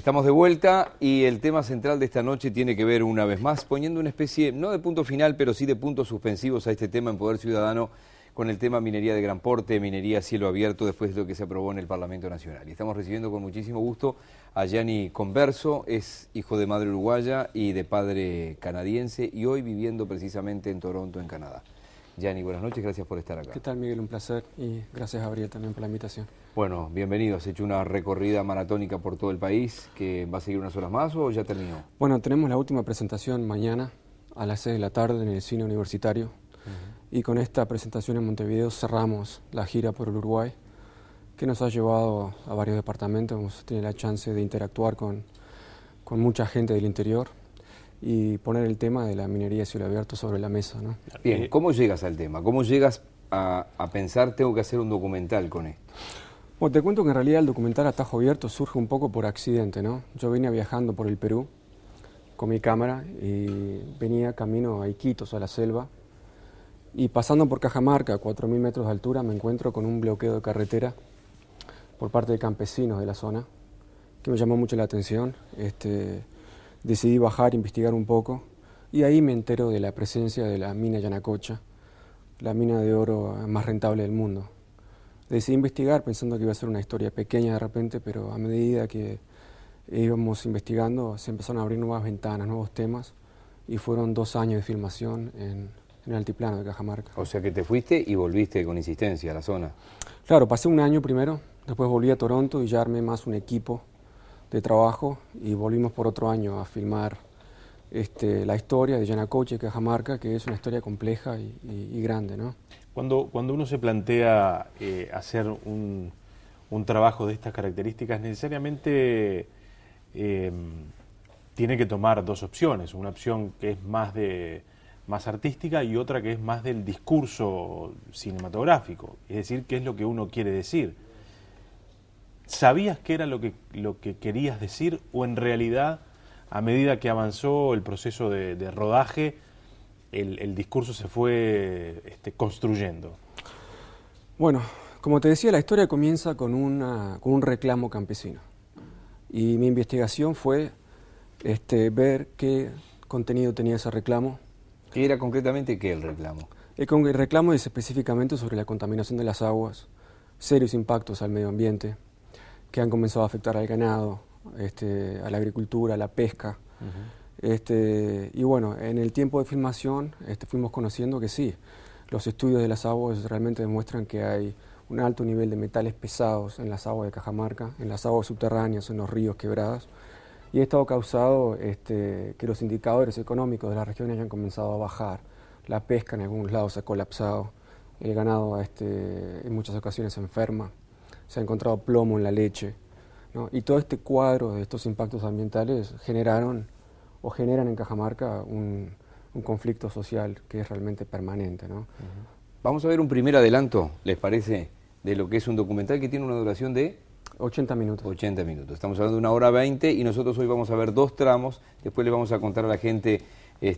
Estamos de vuelta y el tema central de esta noche tiene que ver una vez más poniendo una especie, no de punto final, pero sí de puntos suspensivos a este tema en Poder Ciudadano con el tema minería de gran porte, minería a cielo abierto después de lo que se aprobó en el Parlamento Nacional. Y estamos recibiendo con muchísimo gusto a Gianni Converso, es hijo de madre uruguaya y de padre canadiense y hoy viviendo precisamente en Toronto, en Canadá. Gianni, buenas noches, gracias por estar acá. ¿Qué tal, Miguel? Un placer y gracias, Gabriel, también por la invitación. Bueno, bienvenido. Has hecho una recorrida maratónica por todo el país, que va a seguir unas horas más o ya terminó. Bueno, tenemos la última presentación mañana a las 6 de la tarde en el cine universitario. Y con esta presentación en Montevideo cerramos la gira por el Uruguay, que nos ha llevado a varios departamentos. Hemos tenido la chance de interactuar con mucha gente del interior y poner el tema de la minería a cielo abierto sobre la mesa, ¿no? Bien, ¿cómo llegas al tema? ¿Cómo llegas a pensar tengo que hacer un documental con esto? Bueno, te cuento que en realidad el documental Atajo Abierto surge un poco por accidente, ¿no? Yo venía viajando por el Perú con mi cámara y venía camino a Iquitos, a la selva, y pasando por Cajamarca, a 4.000 metros de altura, me encuentro con un bloqueo de carretera por parte de campesinos de la zona, que me llamó mucho la atención. Decidí bajar, investigar un poco, y ahí me entero de la presencia de la mina Yanacocha, la mina de oro más rentable del mundo. Decidí investigar pensando que iba a ser una historia pequeña de repente, pero a medida que íbamos investigando se empezaron a abrir nuevas ventanas, nuevos temas, y fueron 2 años de filmación en el altiplano de Cajamarca. O sea que te fuiste y volviste con insistencia a la zona. Claro, pasé un año primero, después volví a Toronto y ya armé más un equipo de trabajo y volvimos por otro año a filmar la historia de Yanacocha y Cajamarca, que es una historia compleja y grande, ¿no? Cuando uno se plantea hacer un trabajo de estas características, necesariamente tiene que tomar 2 opciones. Una opción que es más artística y otra que es más del discurso cinematográfico. Es decir, qué es lo que uno quiere decir. ¿Sabías qué era lo que querías decir o en realidad, a medida que avanzó el proceso de rodaje, el discurso se fue construyendo? Bueno, como te decía, la historia comienza con un reclamo campesino. Y mi investigación fue ver qué contenido tenía ese reclamo. ¿Qué era concretamente qué el reclamo? El reclamo es específicamente sobre la contaminación de las aguas, serios impactos al medio ambiente, que han comenzado a afectar al ganado, a la agricultura, a la pesca. Y bueno, en el tiempo de filmación fuimos conociendo que sí, los estudios de las aguas realmente demuestran que hay un alto nivel de metales pesados en las aguas de Cajamarca, en las aguas subterráneas, en los ríos, quebradas, y esto ha causado que los indicadores económicos de la región hayan comenzado a bajar. La pesca en algunos lados ha colapsado, el ganado en muchas ocasiones se enferma, se ha encontrado plomo en la leche, ¿no? Y todo este cuadro de estos impactos ambientales generan en Cajamarca un conflicto social que es realmente permanente, ¿no? Vamos a ver un primer adelanto, ¿les parece? De lo que es un documental que tiene una duración de 80 minutos. 80 minutos. Estamos hablando de 1 hora 20 y nosotros hoy vamos a ver 2 tramos. Después le vamos a contar a la gente,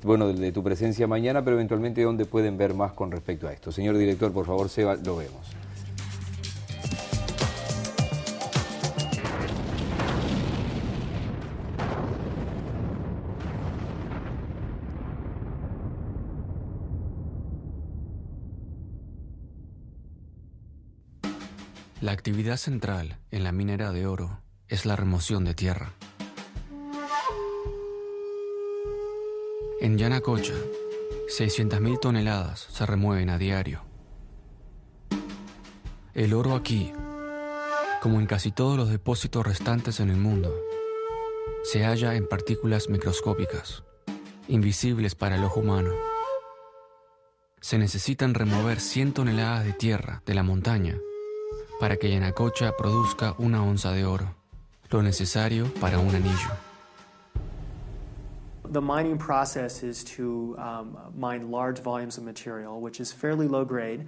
bueno, de tu presencia mañana, pero eventualmente dónde pueden ver más con respecto a esto. Señor director, por favor, Seba, lo vemos. La actividad central en la minera de oro es la remoción de tierra. En Yanacocha, 600.000 toneladas se remueven a diario. El oro aquí, como en casi todos los depósitos restantes en el mundo, se halla en partículas microscópicas, invisibles para el ojo humano. Se necesitan remover 100 toneladas de tierra de la montaña para que Yanacocha produzca 1 onza de oro, lo necesario para un anillo. The mining process is to mine large volumes of material, which is fairly low grade,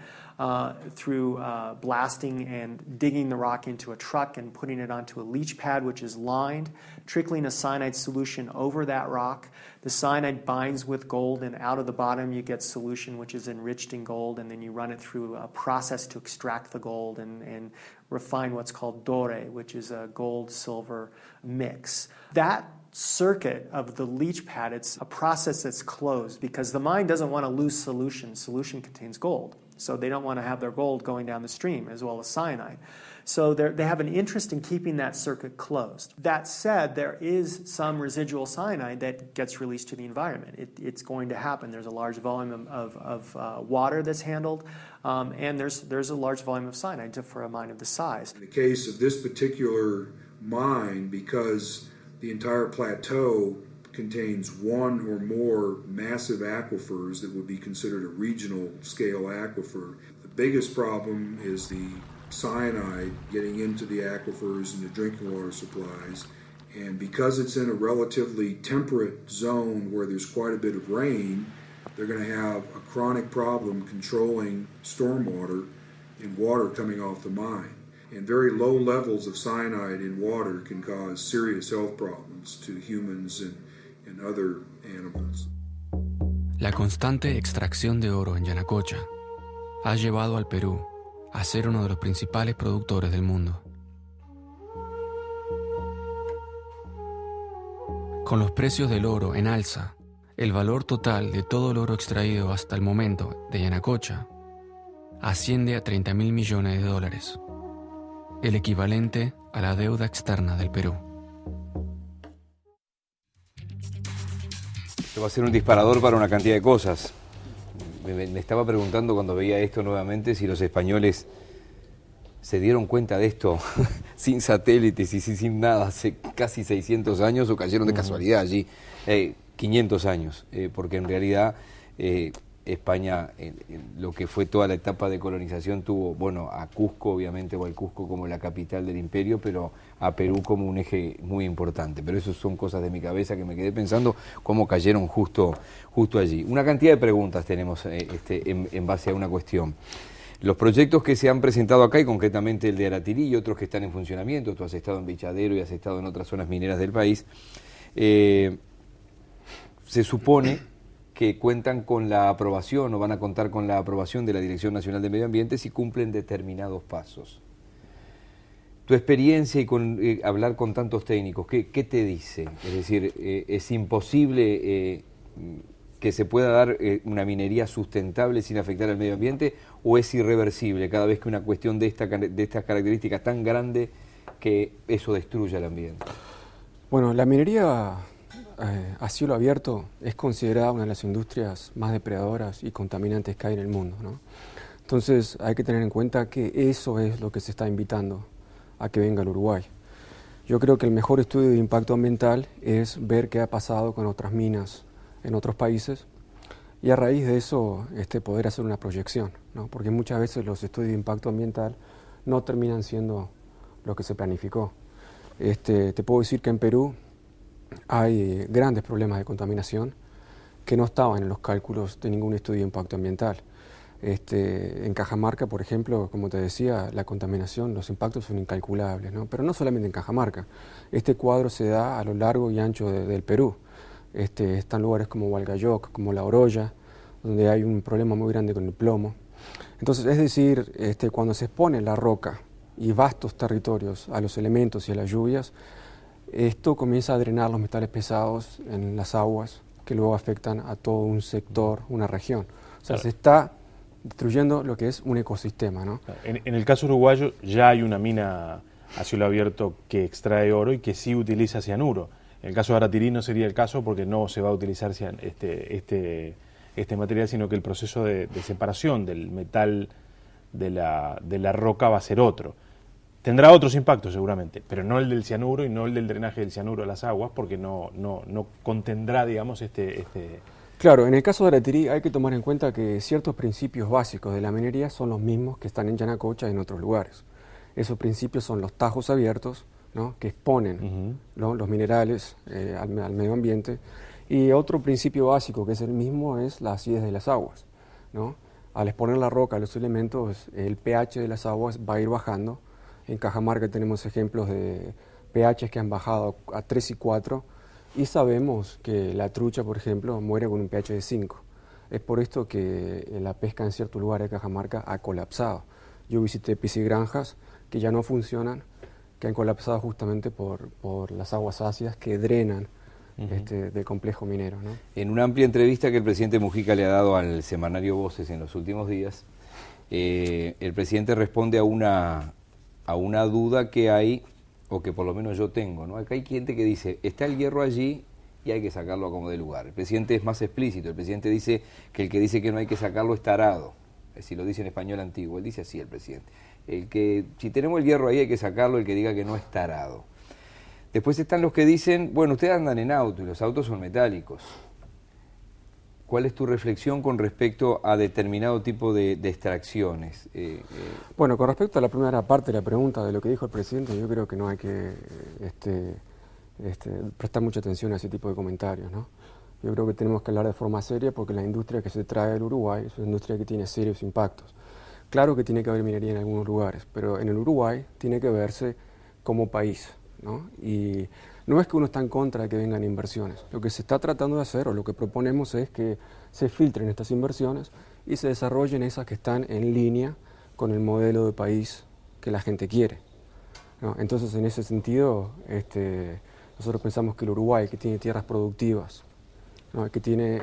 through blasting and digging the rock into a truck and putting it onto a leach pad, which is lined, trickling a cyanide solution over that rock. The cyanide binds with gold, and out of the bottom you get solution which is enriched in gold, and then you run it through a process to extract the gold and refine what's called doré, which is a gold-silver mix. That circuit of the leach pad, it's a process that's closed because the mine doesn't want to lose solution. Solution contains gold, so they don't want to have their gold going down the stream as well as cyanide. So they have an interest in keeping that circuit closed. That said, there is some residual cyanide that gets released to the environment. It's going to happen. There's a large volume of water that's handled, and there's a large volume of cyanide for a mine of this size. In the case of this particular mine, because the entire plateau contains one or more massive aquifers that would be considered a regional scale aquifer. The biggest problem is the cyanide getting into the aquifers and the drinking water supplies. And because it's in a relatively temperate zone where there's quite a bit of rain, they're going to have a chronic problem controlling stormwater and water coming off the mine. And very low levels of cyanide in water can cause serious health problems to humans and other animals. La constante extracción de oro en Yanacocha ha llevado al Perú a ser uno de los principales productores del mundo. Con los precios del oro en alza, el valor total de todo el oro extraído hasta el momento de Yanacocha asciende a $30.000 millones, el equivalente a la deuda externa del Perú. Esto va a ser un disparador para una cantidad de cosas. Me estaba preguntando cuando veía esto nuevamente si los españoles se dieron cuenta de esto sin satélites y sin nada hace casi 600 años o cayeron de casualidad allí, 500 años, porque en realidad España, lo que fue toda la etapa de colonización, tuvo, bueno, a Cusco obviamente, o al Cusco como la capital del imperio, pero a Perú como un eje muy importante. Pero eso son cosas de mi cabeza que me quedé pensando cómo cayeron justo allí. Una cantidad de preguntas tenemos en base a una cuestión. Los proyectos que se han presentado acá, y concretamente el de Aratirí y otros que están en funcionamiento, tú has estado en Bichadero y has estado en otras zonas mineras del país, se supone que cuentan con la aprobación o van a contar con la aprobación de la Dirección Nacional de Medio Ambiente si cumplen determinados pasos. Tu experiencia y con hablar con tantos técnicos, ¿qué te dice? Es decir, ¿es imposible que se pueda dar una minería sustentable sin afectar al medio ambiente, o es irreversible cada vez que una cuestión de estas características tan grande que eso destruya el ambiente? Bueno, la minería a cielo abierto es considerada una de las industrias más depredadoras y contaminantes que hay en el mundo, ¿no? Entonces hay que tener en cuenta que eso es lo que se está invitando a que venga al Uruguay. Yo creo que el mejor estudio de impacto ambiental es ver qué ha pasado con otras minas en otros países y a raíz de eso poder hacer una proyección, ¿no? Porque muchas veces los estudios de impacto ambiental no terminan siendo lo que se planificó. Te puedo decir que en Perú hay grandes problemas de contaminación que no estaban en los cálculos de ningún estudio de impacto ambiental. En Cajamarca, por ejemplo, como te decía, la contaminación, los impactos son incalculables, ¿no? Pero no solamente en Cajamarca. Este cuadro se da a lo largo y ancho del Perú. Están lugares como Hualgayoc, como La Oroya, donde hay un problema muy grande con el plomo. Entonces, es decir, cuando se expone la roca y vastos territorios a los elementos y a las lluvias, esto comienza a drenar los metales pesados en las aguas, que luego afectan a todo un sector, una región. O sea, se está destruyendo lo que es un ecosistema, ¿no? En el caso uruguayo ya hay una mina a cielo abierto que extrae oro y que sí utiliza cianuro. En el caso de Aratirí no sería el caso porque no se va a utilizar este material, sino que el proceso de separación del metal de la roca va a ser otro. Tendrá otros impactos seguramente, pero no el del cianuro y no el del drenaje del cianuro a las aguas, porque no contendrá, digamos, Claro, en el caso de Aratirí hay que tomar en cuenta que ciertos principios básicos de la minería son los mismos que están en Yanacocha y en otros lugares. Esos principios son los tajos abiertos, ¿no?, que exponen los minerales al medio ambiente, Y otro principio básico que es el mismo es la acidez de las aguas, ¿no? Al exponer la roca a los elementos, el pH de las aguas va a ir bajando. En Cajamarca tenemos ejemplos de pHs que han bajado a 3 y 4 y sabemos que la trucha, por ejemplo, muere con un pH de 5. Es por esto que la pesca en ciertos lugares de Cajamarca ha colapsado. Yo visité piscigranjas que ya no funcionan, que han colapsado justamente por las aguas ácidas que drenan del complejo minero, ¿no? En una amplia entrevista que el presidente Mujica le ha dado al semanario Voces en los últimos días, el presidente responde a una duda que hay, o que por lo menos yo tengo, ¿no? Acá hay gente que dice, está el hierro allí y hay que sacarlo a como dé lugar. El presidente es más explícito, el presidente dice que el que dice que no hay que sacarlo es tarado. Es decir, lo dice en español antiguo, él dice así el presidente. El que, si tenemos el hierro ahí hay que sacarlo, el que diga que no es tarado. Después están los que dicen, bueno, ustedes andan en auto y los autos son metálicos. ¿Cuál es tu reflexión con respecto a determinado tipo de extracciones? Bueno, con respecto a la primera parte de la pregunta de lo que dijo el presidente, yo creo que no hay que prestar mucha atención a ese tipo de comentarios, ¿no? Yo creo que tenemos que hablar de forma seria porque la industria que se trae del Uruguay es una industria que tiene serios impactos. Claro que tiene que haber minería en algunos lugares, pero en el Uruguay tiene que verse como país, ¿no? Y no es que uno está en contra de que vengan inversiones. Lo que se está tratando de hacer, o lo que proponemos, es que se filtren estas inversiones y se desarrollen esas que están en línea con el modelo de país que la gente quiere, ¿no? Entonces, en ese sentido, nosotros pensamos que el Uruguay, que tiene tierras productivas, ¿no?, que tiene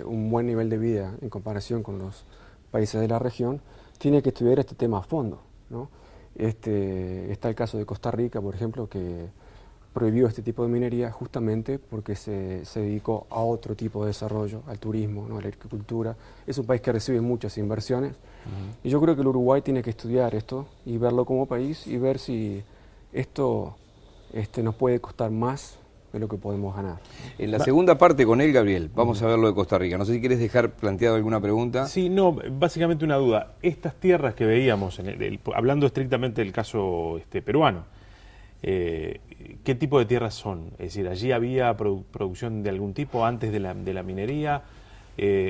un buen nivel de vida en comparación con los países de la región, tiene que estudiar este tema a fondo, ¿no? Está el caso de Costa Rica, por ejemplo, que prohibió este tipo de minería justamente porque se dedicó a otro tipo de desarrollo, al turismo, ¿no?, a la agricultura. Es un país que recibe muchas inversiones y yo creo que el Uruguay tiene que estudiar esto y verlo como país y ver si esto nos puede costar más de lo que podemos ganar. En la segunda parte con él, Gabriel, vamos a ver lo de Costa Rica. No sé si quieres dejar planteado alguna pregunta. Sí, no, básicamente una duda. Estas tierras que veíamos, hablando estrictamente del caso peruano, ¿qué tipo de tierras son? Es decir, ¿allí había producción de algún tipo antes de la minería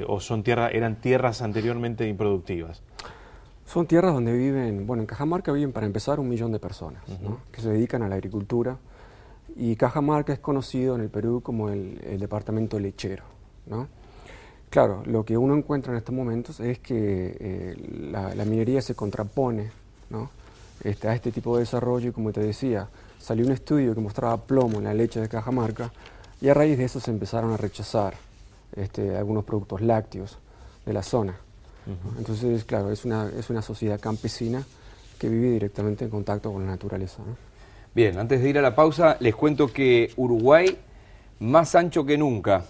o eran tierras anteriormente improductivas? Son tierras donde viven, bueno, en Cajamarca viven para empezar 1 millón de personas, ¿no?, que se dedican a la agricultura. Y Cajamarca es conocido en el Perú como el departamento lechero, ¿no? Claro, lo que uno encuentra en estos momentos es que la minería se contrapone, ¿no?, a este tipo de desarrollo y, como te decía, salió un estudio que mostraba plomo en la leche de Cajamarca y a raíz de eso se empezaron a rechazar algunos productos lácteos de la zona. Entonces, claro, es una sociedad campesina que vive directamente en contacto con la naturaleza, ¿no? Bien, antes de ir a la pausa, les cuento que Uruguay, más ancho que nunca.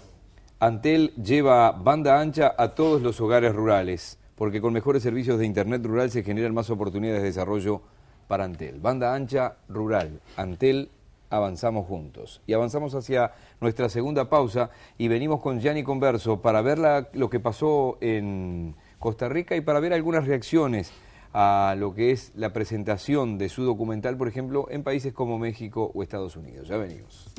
Antel lleva banda ancha a todos los hogares rurales, porque con mejores servicios de Internet rural se generan más oportunidades de desarrollo para Antel. Banda ancha rural, Antel, avanzamos juntos. Y avanzamos hacia nuestra segunda pausa y venimos con Gianni Converso para ver lo que pasó en Costa Rica y para ver algunas reacciones a lo que es la presentación de su documental, por ejemplo, en países como México o Estados Unidos. Ya venimos.